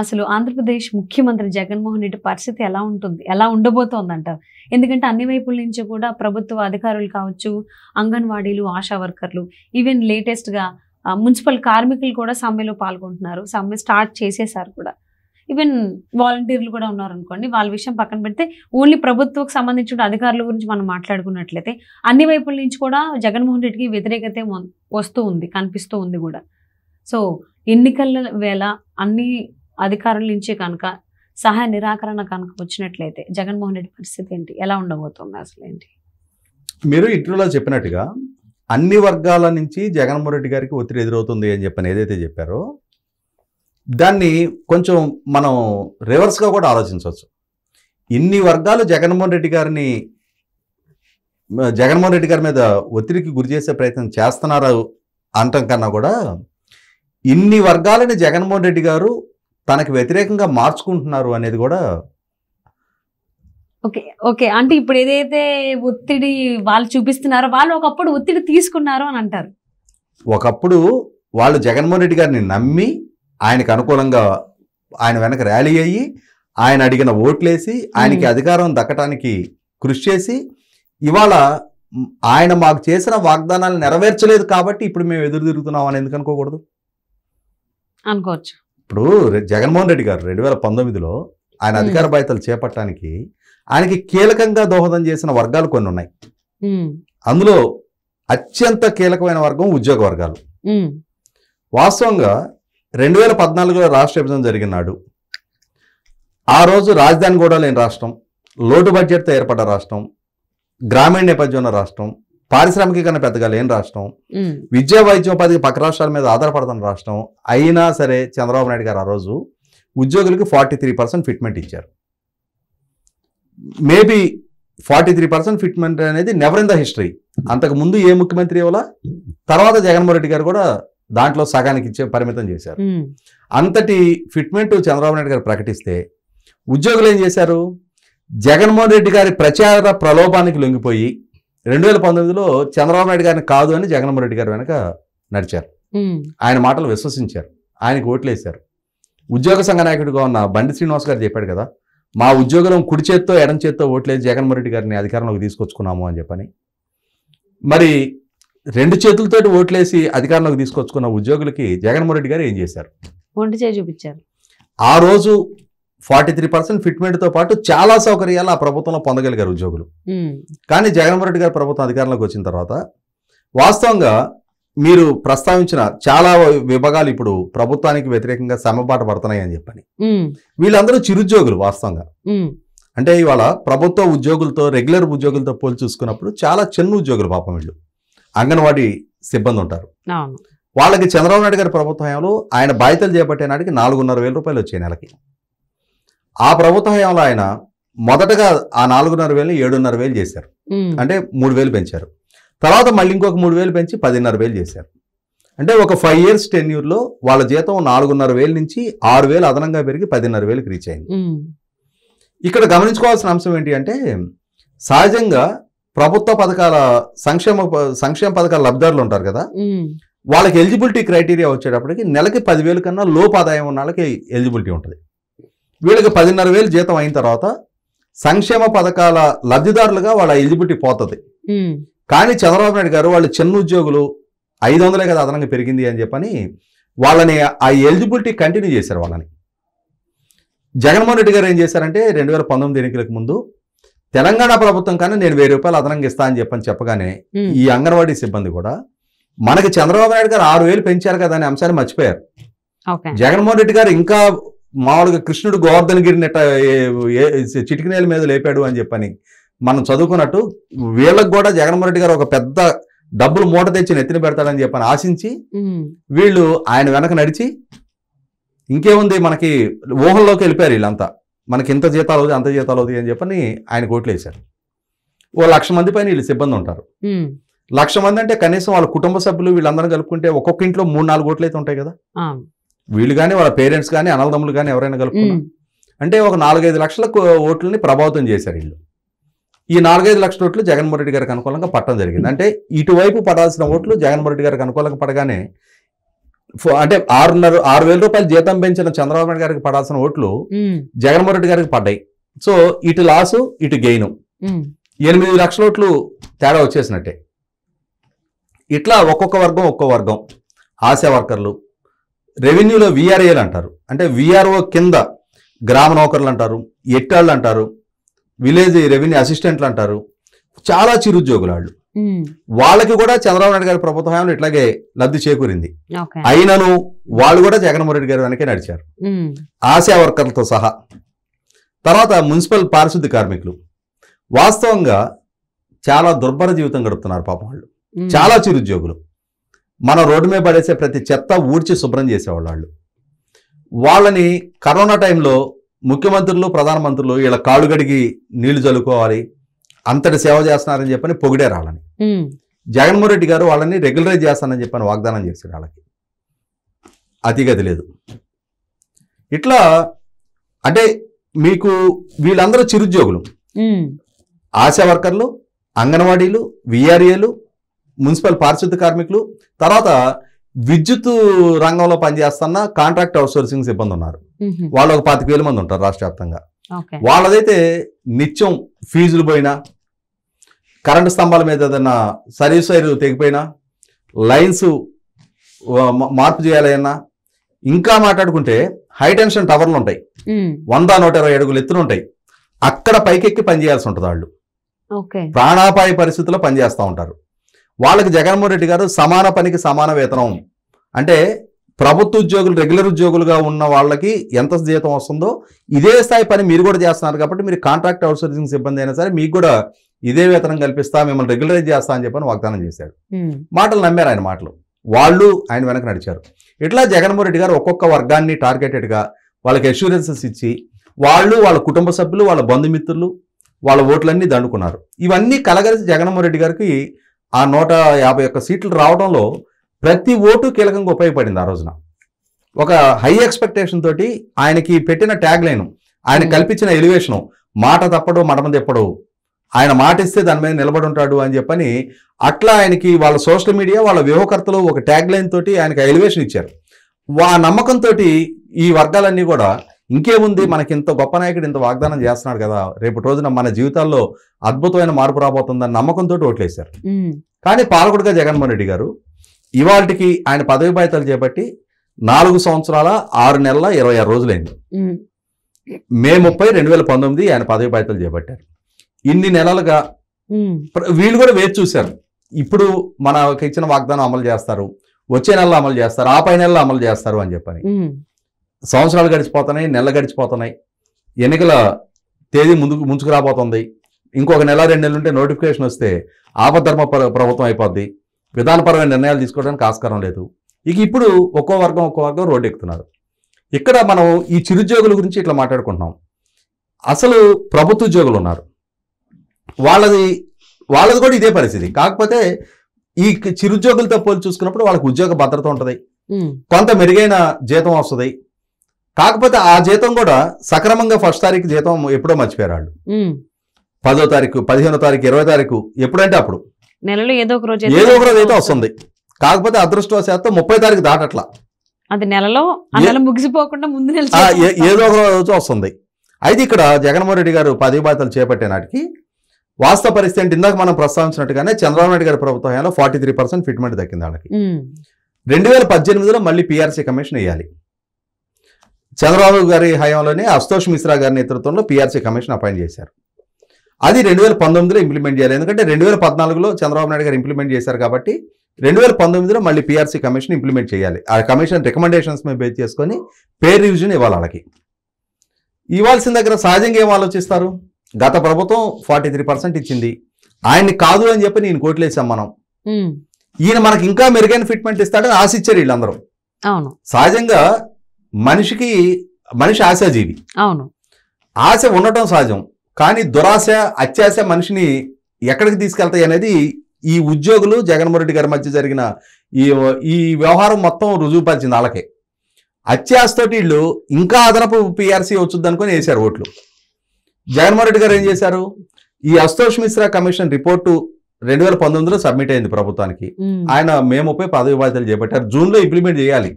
అసలు ఆంధ్రప్రదేశ్ ముఖ్యమంత్రి జగన్మోహన్ రెడ్డి పరిస్థితి ఎలా ఉంటుంది? ఎలా ఉండబోతోందంటారు? ఎందుకంటే అన్ని వైపుల నుంచి కూడా ప్రభుత్వ అధికారులు కావచ్చు, అంగన్వాడీలు, ఆశా వర్కర్లు, ఈవెన్ లేటెస్ట్‌గా మున్సిపల్ కార్మికులు కూడా సమ్మెలో పాల్గొంటున్నారు. సమ్మె స్టార్ట్ చేసేసారు కూడా. ఈవెన్ వాలంటీర్లు కూడా ఉన్నారనుకోండి. వాళ్ళ విషయం పక్కన పెడితే ఓన్లీ ప్రభుత్వకు సంబంధించిన అధికారుల గురించి మనం మాట్లాడుకున్నట్లయితే అన్ని వైపుల నుంచి కూడా జగన్మోహన్ రెడ్డికి వ్యతిరేకతే వస్తూ ఉంది, కనిపిస్తూ ఉంది కూడా. సో ఎన్నికల వేళ అన్ని అధికారుల నుంచి కనుక సహాయ నిరాకరణ కనుక వచ్చినట్లయితే జగన్మోహన్ రెడ్డి పరిస్థితి ఏంటి? ఎలా ఉండబోతుంది అసలు ఏంటి? మీరు ఇంటర్వ్యూలో చెప్పినట్టుగా అన్ని వర్గాల నుంచి జగన్మోహన్ రెడ్డి గారికి ఒత్తిడి ఎదురవుతుంది అని చెప్పని ఏదైతే చెప్పారో దాన్ని కొంచెం మనం రివర్స్గా కూడా ఆలోచించవచ్చు. ఇన్ని వర్గాలు జగన్మోహన్ రెడ్డి గారి మీద ఒత్తిడికి గురి చేసే ప్రయత్నం చేస్తున్నారు అంటం కన్నా కూడా ఇన్ని వర్గాలని జగన్మోహన్ రెడ్డి గారు తనకు వ్యతిరేకంగా మార్చుకుంటున్నారు అనేది కూడా. ఓకే ఓకే అంటే ఇప్పుడు ఏదైతే ఒత్తిడి వాళ్ళు చూపిస్తున్నారో వాళ్ళు ఒకప్పుడు ఒత్తిడి తీసుకున్నారు అని అంటారు. ఒకప్పుడు వాళ్ళు జగన్మోహన్ రెడ్డి గారిని నమ్మి ఆయనకు అనుకూలంగా ఆయన వెనక ర్యాలీ అయ్యి ఆయన అడిగిన ఓట్లేసి ఆయనకి అధికారం దక్కటానికి కృషి చేసి ఇవాళ ఆయన మాకు చేసిన వాగ్దానాలు నెరవేర్చలేదు కాబట్టి ఇప్పుడు మేము ఎదురు తిరుగుతున్నాం అని ఎందుకు అనుకోకూడదు? అనుకోవచ్చు. ఇప్పుడు జగన్మోహన్ రెడ్డి గారు 2019లో ఆయన అధికార బాధ్యతలు చేపట్టడానికి ఆయనకి కీలకంగా దోహదం చేసిన వర్గాలు కొన్ని ఉన్నాయి. అందులో అత్యంత కీలకమైన వర్గం ఉద్యోగ వర్గాలు. వాస్తవంగా 2014లో రాష్ట్ర విభజన జరిగిన నాడు ఆ రోజు రాజధాని కూడా లేని రాష్ట్రం, లోటు బడ్జెట్తో ఏర్పడ్డ రాష్ట్రం, గ్రామీణ నేపథ్యం ఉన్న రాష్ట్రం, పారిశ్రామికీకరణ పెద్దగా లేని రాష్ట్రం, విద్యా వైద్యోపాధికి పక్క రాష్ట్రాల మీద ఆధారపడుతున్న రాష్ట్రం అయినా సరే చంద్రబాబు నాయుడు గారు ఆ రోజు ఉద్యోగులకి 43% ఫిట్మెంట్ ఇచ్చారు. మేబీ 43% ఫిట్మెంట్ అనేది నెవర్ ఇన్ ద హిస్టరీ. అంతకు ముందు ఏ ముఖ్యమంత్రి ఇవ్వాలా, తర్వాత జగన్మోహన్ రెడ్డి గారు కూడా దాంట్లో సగానికి ఇచ్చే పరిమితం చేశారు. అంతటి ఫిట్మెంట్ చంద్రబాబు నాయుడు గారు ప్రకటిస్తే ఉద్యోగులు ఏం చేశారు? జగన్మోహన్ రెడ్డి గారి ప్రచార ప్రలోభానికి లొంగిపోయి 2019లో చంద్రబాబు నాయుడు గారిని కాదు అని జగన్మోహన్ రెడ్డి గారు వెనక నడిచారు. ఆయన మాటలు విశ్వసించారు, ఆయనకు ఓట్లేశారు. ఉద్యోగ సంఘ నాయకుడిగా ఉన్న బండి శ్రీనివాస్ గారు చెప్పాడు కదా, మా ఉద్యోగులం కుడి చేత్తో ఎడం చేత్తో ఓట్లేసి జగన్మోహన్ రెడ్డి గారిని అధికారంలోకి తీసుకొచ్చుకున్నాము అని చెప్పని. మరి 2 చేతులతోటి ఓట్లేసి అధికారంలోకి తీసుకొచ్చుకున్న ఉద్యోగులకి జగన్మోహన్ రెడ్డి గారు ఏం చేశారు? ఒంటి చేయి చూపించారు. ఆ రోజు 43% ఫిట్మెంట్తో పాటు చాలా సౌకర్యాలు ఆ ప్రభుత్వంలో పొందగలిగారు ఉద్యోగులు. కానీ జగన్మోహన్ రెడ్డి గారు ప్రభుత్వం అధికారంలోకి వచ్చిన తర్వాత వాస్తవంగా మీరు ప్రస్తావించిన చాలా విభాగాలు ఇప్పుడు ప్రభుత్వానికి వ్యతిరేకంగా సమ్మెబాట పడుతున్నాయి అని చెప్పని. వీళ్ళందరూ చిరుద్యోగులు వాస్తవంగా. అంటే ఇవాళ ప్రభుత్వ ఉద్యోగులతో రెగ్యులర్ ఉద్యోగులతో పోల్చి చూసుకున్నప్పుడు చాలా చిన్న ఉద్యోగులు పాపం వీళ్ళు. అంగన్వాడీ సిబ్బంది ఉంటారు. వాళ్ళకి చంద్రబాబు నాయుడు గారి ప్రభుత్వ హయాంలో ఆయన బాధ్యతలు చేపట్టే నాటికి 4,500,000 రూపాయలు వచ్చాయి నెలకి. ఆ ప్రభుత్వ హయాంలో ఆయన మొదటగా ఆ 4,500,000 7,500,000 చేశారు. అంటే 3,000 పెంచారు. తర్వాత మళ్ళీ ఇంకొక 3,000 పెంచి 10,500,000 చేశారు. అంటే ఒక 5 years టెన్యూర్లో వాళ్ళ జీతం 4,500,000 నుంచి 6,000 అదనంగా పెరిగి 10,500,000కి రీచ్ అయింది. ఇక్కడ గమనించుకోవాల్సిన అంశం ఏంటి అంటే సహజంగా ప్రభుత్వ పథకాల సంక్షేమ పథకాల లబ్ధిదారులు ఉంటారు కదా, వాళ్ళకి ఎలిజిబిలిటీ క్రైటీరియా వచ్చేటప్పటికి నెలకి 10,000 కన్నా లోపు ఆదాయం ఉన్న వాళ్ళకి ఎలిజిబిలిటీ ఉంటుంది. వీళ్ళకి 10,500,000 జీతం అయిన తర్వాత సంక్షేమ పథకాల లబ్ధిదారులుగా వాళ్ళ ఎలిజిబిలిటీ పోతుంది. కానీ చంద్రబాబు నాయుడు గారు వాళ్ళు చిన్న ఉద్యోగులు 500 కదా అదనంగా పెరిగింది అని చెప్పని వాళ్ళని ఆ ఎలిజిబిలిటీ కంటిన్యూ చేశారు. వాళ్ళని జగన్మోహన్ రెడ్డి గారు ఏం చేశారంటే 2019 ఎన్నికలకు ముందు తెలంగాణ ప్రభుత్వం కానీ నేను 1,000 రూపాయలు అదనంగా ఇస్తా అని చెప్పగానే ఈ అంగన్వాడీ సిబ్బంది కూడా మనకి చంద్రబాబు నాయుడు గారు 6,000 పెంచారు కదా అనే అంశాన్ని మర్చిపోయారు. జగన్మోహన్ రెడ్డి గారు ఇంకా మామూలుగా కృష్ణుడు గోవర్ధన్ గిరిని చిటికినేల మీద లేపాడు అని చెప్పని మనం చదువుకున్నట్టు వీళ్ళకి కూడా జగన్మోహన్ రెడ్డి గారు ఒక పెద్ద డబ్బులు మూట తెచ్చి నెత్తిన పెడతాడని చెప్పని ఆశించి వీళ్ళు ఆయన వెనక నడిచి ఇంకేముంది మనకి ఊహల్లోకి వెళ్ళిపోయారు. వీళ్ళంతా మనకి ఇంత జీతాలు అవుతుంది అంత జీతాలు అవుతుంది అని చెప్పని ఆయన కోట్లు వేశారు. 1,00,000 మంది పైన వీళ్ళు సిబ్బంది ఉంటారు. 1,00,000 మంది అంటే కనీసం వాళ్ళ కుటుంబ సభ్యులు వీళ్ళందరూ కలుపుకుంటే ఒక్కొక్క ఇంట్లో 3-4 ఓట్లు అయితే ఉంటాయి కదా. వీళ్ళు కానీ వాళ్ళ పేరెంట్స్ కానీ అన్నదమ్ములు కానీ ఎవరైనా కలుపుకున్నా అంటే ఒక 4-5 లక్షల ఓట్లని ప్రభావితం చేశారు వీళ్ళు. ఈ 4-5 లక్షల ఓట్లు జగన్మోహన్ రెడ్డి గారికి అనుకూలంగా పట్టడం జరిగింది. అంటే ఇటువైపు పడాల్సిన ఓట్లు జగన్మోహన్ రెడ్డి గారికి అనుకూలంగా పడగానే అంటే 6,500 రూపాయలు జీతం పెంచిన చంద్రబాబు నాయుడు గారికి పడాల్సిన ఓట్లు జగన్మోహన్ రెడ్డి గారికి పడ్డాయి. సో ఇటు లాసు ఇటు గెయిన్ 8 లక్షల ఓట్లు తేడా వచ్చేసినట్టే. ఇట్లా ఒక్కొక్క వర్గం ఆశా వర్కర్లు, రెవెన్యూలో విఆర్ఏలు అంటారు, అంటే విఆర్ఓ కింద గ్రామ నౌకర్లు అంటారు, ఎట్టాళ్ళు అంటారు, విలేజ్ రెవెన్యూ అసిస్టెంట్లు అంటారు, చాలా చిరుద్యోగులు వాళ్ళు. వాళ్ళకి కూడా చంద్రబాబు నాయుడు గారి ప్రభుత్వ హయాంలో ఇట్లాగే లబ్ధి చేకూరింది. అయినను వాళ్ళు కూడా జగన్మోహన్ రెడ్డి గారి వెనకే నడిచారు, ఆశా వర్కర్లతో సహా. తర్వాత మున్సిపల్ పారిశుద్ధ్య కార్మికులు వాస్తవంగా చాలా దుర్భర జీవితం గడుపుతున్నారు పాపం వాళ్ళు, చాలా చిరుద్యోగులు. మన రోడ్డు మీద పడేసే ప్రతి చెత్త ఊడ్చి శుభ్రం చేసేవాళ్ళు వాళ్ళు. వాళ్ళని కరోనా టైంలో ముఖ్యమంత్రులు, ప్రధానమంత్రులు వీళ్ళ కాళ్ళు గడిగి నీళ్లు చల్లుకోవాలి, అంతటి సేవ చేస్తున్నారని చెప్పని పొగిడే వాళ్ళని. జగన్మోహన్ రెడ్డి గారు వాళ్ళని రెగ్యులరైజ్ చేస్తానని చెప్పని వాగ్దానం చేశారు. వాళ్ళకి అతిగతి లేదు. ఇట్లా అంటే మీకు వీళ్ళందరూ చిరుద్యోగులు, ఆశా వర్కర్లు, అంగన్వాడీలు, విఆర్ఏలు, మున్సిపల్ పారిశుద్ధ్య కార్మికులు, తర్వాత విద్యుత్ రంగంలో పనిచేస్తున్న కాంట్రాక్ట్ అవుట్సోర్సింగ్ సిబ్బంది ఉన్నారు. వాళ్ళు ఒక 25,000 మంది ఉంటారు రాష్ట్ర వ్యాప్తంగా. వాళ్ళదైతే నిత్యం ఫీజులు పోయినా, కరెంటు స్తంభాల మీద ఏదైనా సర్వీస్ వైర్ తెగిపోయినా, లైన్స్ మార్పు చేయాలన్నా, ఇంకా మాట్లాడుకుంటే హై టెన్షన్ టవర్లు ఉంటాయి, 100-120 అడుగులు ఎత్తున ఉంటాయి, అక్కడ పైకెక్కి పనిచేయాల్సి ఉంటుంది. వాళ్ళు ప్రాణాపాయ పరిస్థితుల్లో పనిచేస్తూ ఉంటారు. వాళ్ళకి జగన్మోహన్ రెడ్డి గారు సమాన పనికి సమాన వేతనం, అంటే ప్రభుత్వ ఉద్యోగులు రెగ్యులర్ ఉద్యోగులుగా ఉన్న వాళ్ళకి ఎంత జీతం వస్తుందో ఇదే స్థాయి పని మీరు కూడా చేస్తున్నారు కాబట్టి మీరు కాంట్రాక్ట్ అవుట్సోర్సింగ్ సిబ్బంది అయినా సరే మీకు కూడా ఇదే వేతనం కల్పిస్తా, మిమ్మల్ని రెగ్యులరైజ్ చేస్తా అని చెప్పని వాగ్దానం చేశాడు. మాటలు నమ్మారు ఆయన మాటలు, వాళ్ళు ఆయన వెనక నడిచారు. ఇట్లా జగన్మోహన్ రెడ్డి గారు ఒక్కొక్క వర్గాన్ని టార్గెటెడ్గా వాళ్ళకి అష్యూరెన్సెస్ ఇచ్చి వాళ్ళు, వాళ్ళ కుటుంబ సభ్యులు, వాళ్ళ బంధుమిత్రులు, వాళ్ళ ఓట్లన్నీ దండుకున్నారు. ఇవన్నీ కలగలిసి జగన్మోహన్ రెడ్డి గారికి ఆ 151 సీట్లు రావడంలో ప్రతి ఓటు కీలకంగా ఉపయోగపడింది. ఆ రోజున ఒక హై ఎక్స్పెక్టేషన్ తోటి ఆయనకి పెట్టిన ట్యాగ్ లైన్, ఆయన కల్పించిన ఎలివేషను, మాట తప్పడు మడమ తెప్పడు, ఆయన మాట ఇస్తే దాని మీద నిలబడి ఉంటాడు అని చెప్పని అట్లా ఆయనకి వాళ్ళ సోషల్ మీడియా, వాళ్ళ వ్యూహకర్తలు ఒక ట్యాగ్ లైన్ తోటి ఆయనకి ఎలివేషన్ ఇచ్చారు. ఆ నమ్మకంతో ఈ వర్గాలన్నీ కూడా ఇంకేముంది, మనకి ఇంత గొప్ప నాయకుడు ఇంత వాగ్దానం చేస్తున్నాడు కదా, రేపటి రోజున మన జీవితాల్లో అద్భుతమైన మార్పు రాబోతుందని నమ్మకంతో ఓట్లేశారు. కానీ పాలకుడుగా జగన్మోహన్ రెడ్డి గారు ఇవాళకి ఆయన పదవి బాధ్యతలు చేపట్టి 4 సంవత్సరాల 6 నెలల 26 రోజులైంది. మే 30, 2019 ఆయన పదవి బాధ్యతలు చేపట్టారు. ఇన్ని నెలలుగా వీళ్ళు కూడా వేచి చూశారు, ఇప్పుడు మనకి ఇచ్చిన వాగ్దానం అమలు చేస్తారు, వచ్చే నెలలో అమలు చేస్తారు, ఆ పై నెలలో అమలు చేస్తారు అని చెప్పని. సంవత్సరాలు గడిచిపోతున్నాయి, నెలలు గడిచిపోతున్నాయి, ఎన్నికల తేదీ ముంచుకు రాబోతుంది. ఇంకొక నెల 2 నెలలు ఉంటే నోటిఫికేషన్ వస్తే ఆపద్ధర్మ ప్రభుత్వం అయిపోద్ది, విధానపరమైన నిర్ణయాలు తీసుకోవడానికి ఆస్కారం లేదు. ఇక ఇప్పుడు ఒక్కో వర్గం రోడ్డు ఎక్కుతున్నారు. ఇక్కడ మనం ఈ చిరుద్యోగుల గురించి ఇట్లా మాట్లాడుకుంటున్నాం. అసలు ప్రభుత్వ ఉద్యోగులు ఉన్నారు, వాళ్ళది కూడా ఇదే పరిస్థితి. కాకపోతే ఈ చిరుద్యోగులతో పోల్చి చూసుకున్నప్పుడు వాళ్ళకి ఉద్యోగ భద్రత ఉంటుంది, కొంత మెరుగైన జీతం వస్తుంది. కాకపోతే ఆ జీతం కూడా సక్రమంగా 1వ తారీఖు జీతం ఎప్పుడో మర్చిపోయారు వాళ్ళు. 10వ తారీఖు, 15వ తారీఖు, 20వ తారీఖు, ఎప్పుడంటే అప్పుడు నెలలో ఏదో ఒక రోజు అయితే వస్తుంది. కాకపోతే అదృష్టవశాత్తు 30వ తారీఖు దాటట్లా, అది నెలలో ముగిసిపోకుండా ముందు ఏదో ఒక రోజు వస్తుంది. అయితే ఇక్కడ జగన్మోహన్ రెడ్డి గారు పదవి బాధ్యతలు చేపట్టే నాటికి వాస్తవ పరిస్థితి అంటే ఇందాక మనం ప్రస్తావించినట్టుగానే చంద్రబాబు నాయుడు గారి ప్రభుత్వ హయాంలో 43% ఫిట్మెంట్ దక్కింది వాళ్ళకి. 2018లో మళ్ళీ పిఆర్సీ కమిషన్ వేయాలి. చంద్రబాబు గారి హయాంలోనే అశుతోష్ మిశ్రా గారి నేతృత్వంలో పిఆర్సీ కమిషన్ అపాయింట్ చేశారు. అది 2019లో ఇంప్లిమెంట్ చేయాలి. ఎందుకంటే 2014లో చంద్రబాబు నాయుడు గారు ఇంప్లిమెంట్ చేశారు కాబట్టి 2019లో మళ్ళీ పిఆర్సీ కమిషన్ ఇంప్లిమెంట్ చేయాలి. ఆ కమిషన్ రికమెండేషన్స్ మీద బేస్ చేసుకొని పేర్ రివిజన్ ఇవ్వాలి వాళ్ళకి. ఇవ్వాల్సిన దగ్గర సహజంగా ఏం ఆలోచిస్తారు, గత ప్రభుత్వం 43% ఇచ్చింది, ఆయన్ని కాదు అని చెప్పి నేను కోట్లేసాం మనం, ఈయన మనకి ఇంకా మెరుగైన ఫిట్మెంట్ ఇస్తాడని ఆశించారు వీళ్ళందరూ. సహజంగా మనిషి ఆశాజీవి, ఆశ ఉండటం సహజం. కానీ దురాశ, అత్యాశ మనిషిని ఎక్కడికి తీసుకెళ్తాయి అనేది ఈ ఉద్యోగులు జగన్మోహన్ రెడ్డి గారి మధ్య జరిగిన ఈ వ్యవహారం మొత్తం రుజువుపరిచింది. వాళ్ళకే అత్యాశతోటి వీళ్ళు ఇంకా అదనపు పిఆర్సీ వచ్చుద్ది అనుకుని వేశారు ఓట్లు. జగన్మోహన్ రెడ్డి గారు ఏం చేశారు, ఈ అశుతోష్ మిశ్రా కమిషన్ రిపోర్టు 2019లో సబ్మిట్ అయింది ప్రభుత్వానికి. ఆయన మే 30 పదవి బాధ్యతలు చేపట్టారు. జూన్లో ఇంప్లిమెంట్ చేయాలి.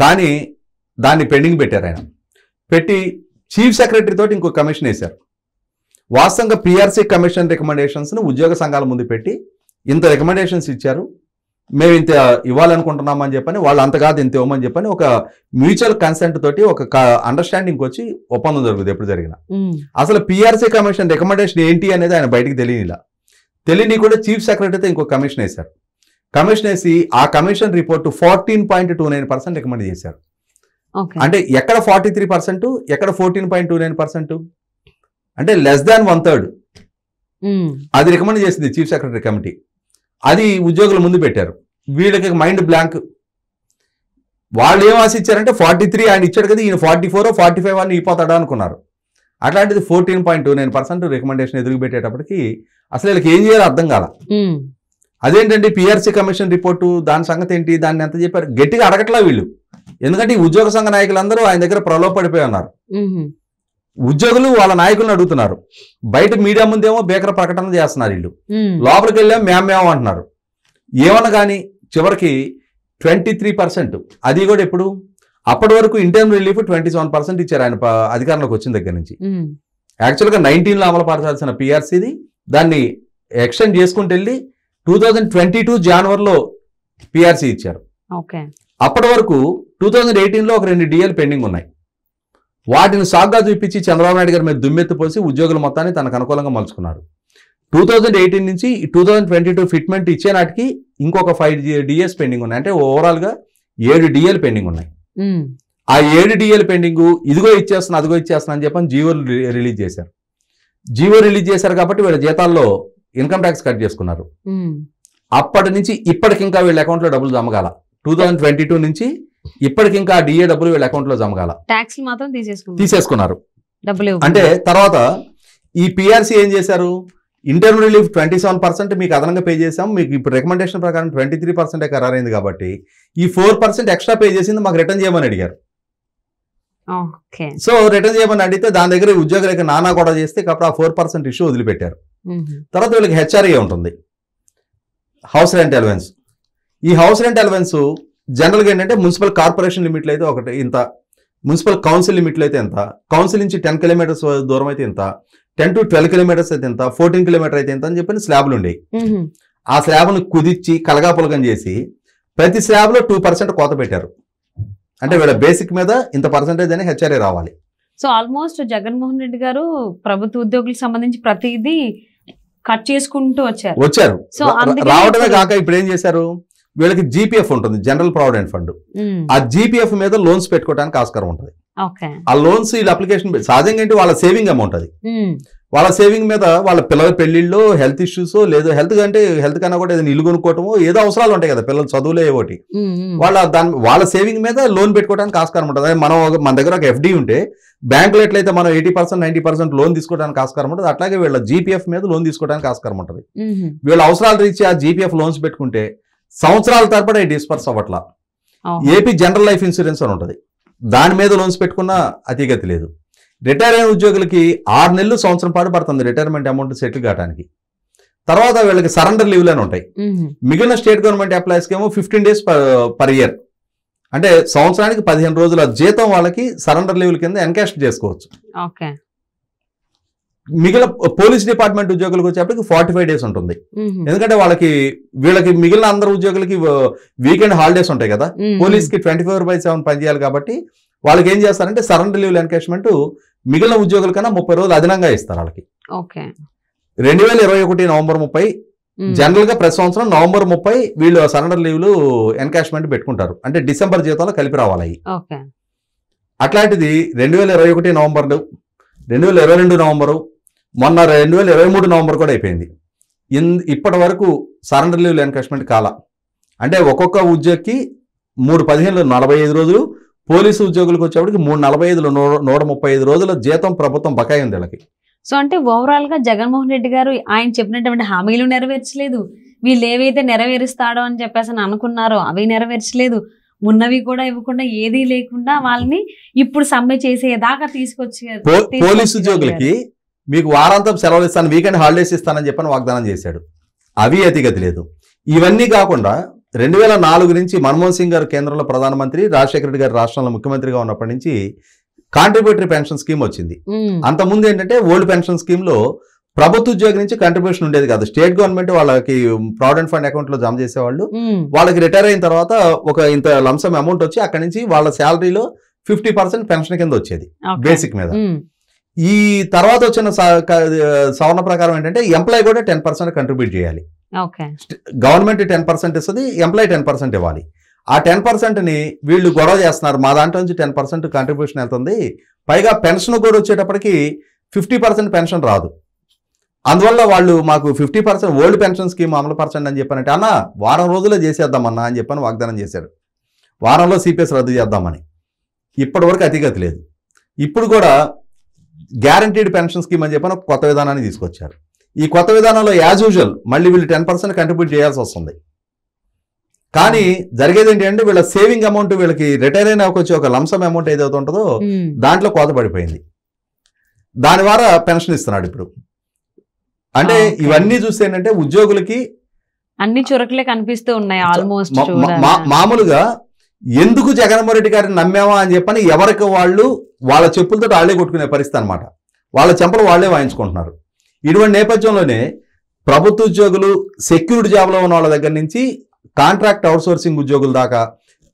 కానీ దాన్ని పెండింగ్ పెట్టారు ఆయన. పెట్టి చీఫ్ సెక్రటరీ తోటి ఇంకో కమిషన్ వేశారు. వాస్తవంగా పిఆర్సీ కమిషన్ రికమెండేషన్స్ని ఉద్యోగ సంఘాల ముందు పెట్టి ఇంత రికమెండేషన్స్ ఇచ్చారు, మేము ఇంత ఇవ్వాలనుకుంటున్నామని చెప్పని, వాళ్ళు అంత కాదు ఇంత ఇవ్వమని చెప్పని ఒక మ్యూచువల్ కన్సెంట్ తోటి ఒక అండర్స్టాండింగ్ వచ్చి ఒప్పందం జరుగుతుంది ఎప్పుడు జరిగినా. అసలు పిఆర్సీ కమిషన్ రికమెండేషన్ ఏంటి అనేది ఆయన బయటికి తెలియని కూడా చీఫ్ సెక్రటరీతో ఇంకో కమిషన్ వేశారు. కమిషన్ వేసి ఆ కమిషన్ రిపోర్ట్ 14.29% రికమెండ్ చేశారు. అంటే ఎక్కడ 43%, ఎక్కడ 14.29%, అంటే లెస్ దాన్ 1/3 అది రికమెండ్ చేసింది చీఫ్ సెక్రటరీ కమిటీ. అది ఉద్యోగుల ముందు పెట్టారు. వీళ్ళకి మైండ్ బ్లాంక్. వాళ్ళు ఏం ఆశించారంటే 43 ఆయన ఇచ్చాడు కదా, ఈయన 44 45 అని ఇపోతాడా అనుకున్నారు. అట్లాంటిది 14.29% రికమెండేషన్ ఎదురు పెట్టేటప్పటికి అసలు వీళ్ళకి ఏం చేయాలో అర్థం కాల. అదేంటండి పిఆర్సీ కమిషన్ రిపోర్టు, దాని సంగతి ఏంటి, దాన్ని ఎంత చెప్పారు, గట్టిగా అడగట్లా వీళ్ళు. ఎందుకంటే ఈ ఉద్యోగ సంఘ నాయకులందరూ ఆయన దగ్గర ప్రలోభపడిపోయి ఉన్నారు. ఉద్యోగులు వాళ్ళ నాయకులను అడుగుతున్నారు. బయట మీడియా ముందేమో బేకర ప్రకటన చేస్తున్నారు వీళ్ళు. లోపలికి వెళ్ళాం మేము అంటున్నారు. ఏమన్నా కానీ చివరికి 23%, అది కూడా ఎప్పుడు, అప్పటి వరకు ఇంటర్మ్ రిలీఫ్ 27% ఇచ్చారు ఆయన అధికారంలోకి వచ్చిన దగ్గర నుంచి. యాక్చువల్గా 19లో అమలు పరచాల్సిన పిఆర్సీది దాన్ని ఎక్స్టెండ్ చేసుకుంటూ వెళ్ళి 2022 జనవరిలో పిఆర్సీ ఇచ్చారు. అప్పటి వరకు 2018లో ఒక 2 డిఎల్ పెండింగ్ ఉన్నాయి. వాటిని సాగ్గా చూపించి చంద్రబాబు నాయుడు గారి మీద దుమ్మెత్తిపోసి ఉద్యోగుల మొత్తాన్ని తనకు అనుకూలంగా మలుచుకున్నారు. 2018 నుంచి 2022 ఫిట్మెంట్ ఇచ్చే నాటికి ఇంకొక 5 డిఎస్ పెండింగ్ ఉన్నాయి. అంటే ఓవరాల్గా 7 డిఎల్ పెండింగ్ ఉన్నాయి. ఆ 7 డిఎల్ పెండింగ్ ఇదిగో ఇచ్చేస్తున్నా అదిగో ఇచ్చేస్తున్నా అని చెప్పని జీవోలు రిలీజ్ చేశారు. కాబట్టి వీళ్ళ జీతాల్లో ఇన్కమ్ ట్యాక్స్ కట్ చేసుకున్నారు. అప్పటి నుంచి ఇప్పటికి ఇంకా వీళ్ళ అకౌంట్లో డబ్బులు జమగాల. 2022 నుంచి ఇప్పటికి ఇంకా డిఏ డబ్బులు వీళ్ళ అకౌంట్లో జమగాల. ట్యాక్స్ మాత్రం తీసేసుకున్నారు. డబ్బులు అంటే తర్వాత ఈ పిఆర్సీ ఏం చేశారు, ఇంటర్మ్ రిలీఫ్ 27% మీకు అదనంగా పే చేసాం, మీకు ఇప్పుడు రికమెండేషన్ ప్రకారం 23% ఖరారైంది కాబట్టి ఈ 4% ఎక్స్ట్రా పే చేసింది మాకు రిటర్న్ చేయమని అడిగారు. సో రిటర్న్ చేయమని అడిగితే దాని దగ్గర ఉద్యోగులకి నానా కూడా చేస్తే కాబట్టి ఆ 4% ఇష్యూ వదిలిపెట్టారు. తర్వాత వీళ్ళకి హెచ్ఆర్ఏ ఉంటుంది, హౌస్ రెంట్ అలవెన్స్. ఈ హౌస్ రెంట్ అలవెన్స్ జనరల్గా ఏంటంటే మున్సిపల్ కార్పొరేషన్ లిమిట్లు అయితే ఒకటి ఇంత, మున్సిపల్ కౌన్సిల్ లిమిట్లు అయితే ఎంత, కౌన్సిల్ నుంచి 10 కిలోమీటర్స్ దూరం అయితే ఎంత, 10 to 12 కిలోమీటర్స్ అయితే ఎంత, 14 కిలోమీటర్ అయితే ఎంత అని చెప్పి స్లాబ్లు ఉండేవి. ఆ స్లాబ్ను కుదిర్చి కలగాపులగం చేసి ప్రతి స్లాబ్లో 2% కోత పెట్టారు. అంటే వీళ్ళ బేసిక్ మీద ఇంత పర్సెంటేజ్ అని హెచ్ఆర్ఏ రావాలి. సో ఆల్మోస్ట్ జగన్మోహన్ రెడ్డి గారు ప్రభుత్వ ఉద్యోగులకు సంబంధించి ప్రతిదీ కట్ చేసుకుంటూ వచ్చారు. సో రావడమే కాక ఇప్పుడు ఏం చేశారు, వీళ్ళకి జీపీఎఫ్ ఉంటుంది, జనరల్ ప్రావిడెంట్ ఫండ్. ఆ జీపీఎఫ్ మీద లోన్స్ పెట్టుకోవడానికి ఆస్కారం ఉంటుంది. ఆ లోన్స్ వీళ్ళ అప్లికేషన్ సహజంగా ఏంటి వాళ్ళ సేవింగ్ అమౌంట్ అది. వాళ్ళ సేవింగ్ మీద వాళ్ళ పిల్లల పెళ్లిళ్ళు, హెల్త్ ఇష్యూస్, లేదా హెల్త్ కన్నా కూడా ఏదైనా ఇల్లు కొనుక్కోవటమో ఏదో అవసరాలు ఉంటాయి కదా, పిల్లలు చదువులే ఒకటి, వాళ్ళ సేవింగ్ మీద లోన్ పెట్టుకోవడానికి ఆస్కారం ఉంటుంది. మన దగ్గర ఒక ఎఫ్డి ఉంటే బ్యాంకులో ఎట్లయితే మనం 80% 90% లోన్ తీసుకోవడానికి ఆస్కారం ఉంటుంది, అట్లాగే వీళ్ళ జీపీఎఫ్ మీద లోన్ తీసుకోవడానికి ఆస్కారం ఉంటుంది. వీళ్ళ అవసరాలు రీచ్ ఆ జీపీఎఫ్ లోన్స్ పెట్టుకుంటే సంవత్సరాల తరబడి డిస్పర్స్ అవ్వట్లా. ఏపీ జనరల్ లైఫ్ ఇన్సూరెన్స్ అని ఉంటుంది, దాని మీద లోన్స్ పెట్టుకున్నా అతిగతి లేదు. రిటైర్ అయిన ఉద్యోగులకి 6 నెలలు సంవత్సరం పాటు పడుతుంది రిటైర్మెంట్ అమౌంట్ సెటిల్ కావడానికి. తర్వాత వీళ్ళకి సరెండర్ లీవ్లు అని ఉంటాయి. మిగిలిన స్టేట్ గవర్నమెంట్ ఎంప్లాయీస్కి ఏమో 15 days పర్ ఇయర్, అంటే సంవత్సరానికి 15 రోజుల జీతం వాళ్ళకి సరెండర్ లీవ్ల కింద ఎన్కాష్ చేసుకోవచ్చు. మిగిలిన పోలీస్ డిపార్ట్మెంట్ ఉద్యోగులకు వచ్చేప్పటికి 45 days ఉంటుంది. ఎందుకంటే వీళ్ళకి మిగిలిన అందరు ఉద్యోగులకి వీకెండ్ హాలిడేస్ ఉంటాయి కదా, పోలీస్కి 24/7 పనిచేయాలి కాబట్టి వాళ్ళకి ఏం చేస్తారంటే సరెండర్ లీవ్ ఎన్కాష్మెంట్ మిగిలిన ఉద్యోగుల కన్నా 30 రోజులు అదనంగా ఇస్తారు వాళ్ళకి. 2021 నవంబర్ 30 జనరల్ గా ప్రతి సంవత్సరం నవంబర్ 30 వీళ్ళు సరెండర్ లీవ్లు ఎన్కాష్మెంట్ పెట్టుకుంటారు, అంటే డిసెంబర్ జీతంలో కలిపి రావాలి. అట్లాంటిది 2021 నవంబర్, 2022 నవంబరు, మొన్న 2023 నవంబర్ కూడా అయిపోయింది. ఇప్పటి వరకు సరెండర్ లీవ్ ఎన్కాష్మెంట్ కాల. అంటే ఒక్కొక్క ఉద్యోగికి 3/15 45 రోజులు, పోలీసు ఉద్యోగులకు వచ్చేప్పటికి 345 135 రోజుల జీతం ప్రభుత్వం బకాయి ఉంది వీళ్ళకి. సో అంటే ఓవరాల్ గా జగన్మోహన్ రెడ్డి గారు ఆయన చెప్పినటువంటి హామీలు నెరవేర్చలేదు, వీళ్ళు ఏవైతే నెరవేరుస్తాడో అని చెప్పేసి అనుకున్నారో అవి నెరవేర్చలేదు, ఉన్నవి కూడా ఇవ్వకుండా ఏదీ లేకుండా వాళ్ళని ఇప్పుడు సమ్మె చేసేదాకా తీసుకొచ్చారు. పోలీసు ఉద్యోగులకి మీకు వారాంతం సెలవులు ఇస్తాను, వీకెండ్ హాలిడేస్ ఇస్తానని చెప్పని వాగ్దానం చేశాడు, అవి అతిగతి లేదు. ఇవన్నీ కాకుండా 2004 నుంచి మన్మోహన్ సింగ్ గారు కేంద్రంలో ప్రధానమంత్రి, రాజశేఖర రెడ్డి గారు రాష్ట్రంలో ముఖ్యమంత్రిగా ఉన్నప్పటి నుంచి కాంట్రిబ్యూటరీ పెన్షన్ స్కీమ్ వచ్చింది. అంతకుముందు ఏంటంటే ఓల్డ్ పెన్షన్ స్కీమ్ లో ప్రభుత్వ ఉద్యోగి నుంచి కంట్రిబ్యూషన్ ఉండేది కాదు. స్టేట్ గవర్నమెంట్ వాళ్ళకి ప్రావిడెంట్ ఫండ్ అకౌంట్ లో జమ చేసేవాళ్ళు. వాళ్ళకి రిటైర్ అయిన తర్వాత ఒక ఇంత లంసమ్ అమౌంట్ వచ్చి అక్కడి నుంచి వాళ్ళ శాలరీలో 50% పెన్షన్ కింద వచ్చేది బేసిక్ మీద. ఈ తర్వాత వచ్చిన సవరణ ప్రకారం ఏంటంటే ఎంప్లాయ్ కూడా 10% కంట్రిబ్యూట్ చేయాలి. గవర్నమెంట్ 10% ఇస్తుంది, ఎంప్లాయ్ 10% ఇవ్వాలి. ఆ 10%ని వీళ్ళు గొడవ చేస్తున్నారు, మా దాంట్లో నుంచి 10% కంట్రిబ్యూషన్ వెళ్తుంది, పైగా పెన్షన్ కూడా వచ్చేటప్పటికి 50% పెన్షన్ రాదు. అందువల్ల వాళ్ళు మాకు 50% ఓల్డ్ పెన్షన్ స్కీమ్ అమలు పరచండి అని చెప్పానంటే, అన్న వారం రోజుల్లో చేసేద్దామన్నా అని చెప్పని వాగ్దానం చేశాడు. వారంలో సిపిఎస్ రద్దు చేద్దామని. ఇప్పటి వరకు అతిగతి లేదు. ఇప్పుడు కూడా గ్యారంటీడ్ పెన్షన్ స్కీమ్ అని చెప్పని కొత్త విధానాన్ని తీసుకొచ్చారు. ఈ కొత్త విధానంలో యాజ్ యూజువల్ మళ్ళీ వీళ్ళు 10% కంట్రిబ్యూట్ చేయాల్సి వస్తుంది. కానీ జరిగేది ఏంటి అంటే వీళ్ళ సేవింగ్ అమౌంట్, వీళ్ళకి రిటైర్ అయినా వచ్చి ఒక లంసమ్ అమౌంట్ ఏదైతే ఉంటుందో దాంట్లో కోత పడిపోయింది. దాని ద్వారా పెన్షన్ ఇస్తున్నాడు ఇప్పుడు. అంటే ఇవన్నీ చూస్తే ఏంటంటే ఉద్యోగులకి అన్ని చురకలే కనిపిస్తూ ఉన్నాయి ఆల్మోస్ట్. మామూలుగా ఎందుకు జగన్మోహన్ రెడ్డి గారిని నమ్మామా అని చెప్పని ఎవరికి వాళ్ళు వాళ్ళ చెప్పులతో వాళ్ళే కొట్టుకునే పరిస్థితి అనమాట. వాళ్ళ చెంపలు వాళ్ళే వాయించుకుంటున్నారు. ఇటువంటి నేపథ్యంలోనే ప్రభుత్వ ఉద్యోగులు, సెక్యూరిటీ జాబ్లో ఉన్న వాళ్ళ దగ్గర నుంచి కాంట్రాక్ట్ అవుట్సోర్సింగ్ ఉద్యోగుల దాకా,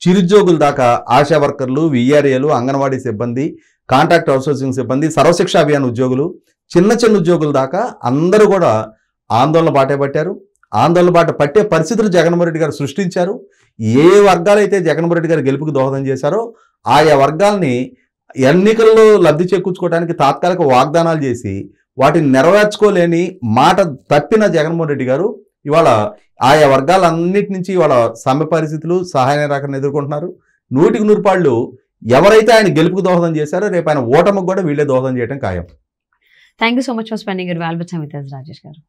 చిరుద్యోగుల దాకా, ఆశా వర్కర్లు, విఆర్ఏలు, అంగన్వాడీ సిబ్బంది, కాంట్రాక్ట్ అవుట్సోర్సింగ్ సిబ్బంది, సర్వశిక్ష అభియాన్ ఉద్యోగులు, చిన్న చిన్న ఉద్యోగుల దాకా అందరూ కూడా ఆందోళన బాటే పట్టారు. ఆందోళన బాట పట్టే పరిస్థితులు జగన్మోహన్ రెడ్డి గారు సృష్టించారు. ఏ వర్గాలైతే జగన్మోహన్ రెడ్డి గారు గెలుపుకు దోహదం చేశారో ఆయా వర్గాల్ని ఎన్నికల్లో లబ్ధి చేకూర్చుకోవడానికి తాత్కాలిక వాగ్దానాలు చేసి వాటిని నెరవేర్చుకోలేని మాట తప్పిన జగన్మోహన్ రెడ్డి గారు ఇవాళ ఆయా వర్గాలన్నిటి నుంచి ఇవాళ సమ్మె పరిస్థితులు, సహాయ నిరాకరణ ఎదుర్కొంటున్నారు. 100% ఎవరైతే ఆయన గెలుపుకు దోహదం చేశారో రేపు ఆయన ఓటమికి కూడా వీళ్ళే దోహదం చేయడం ఖాయం. Thank you so much for spending your valuable time with us, Rajesh గారు.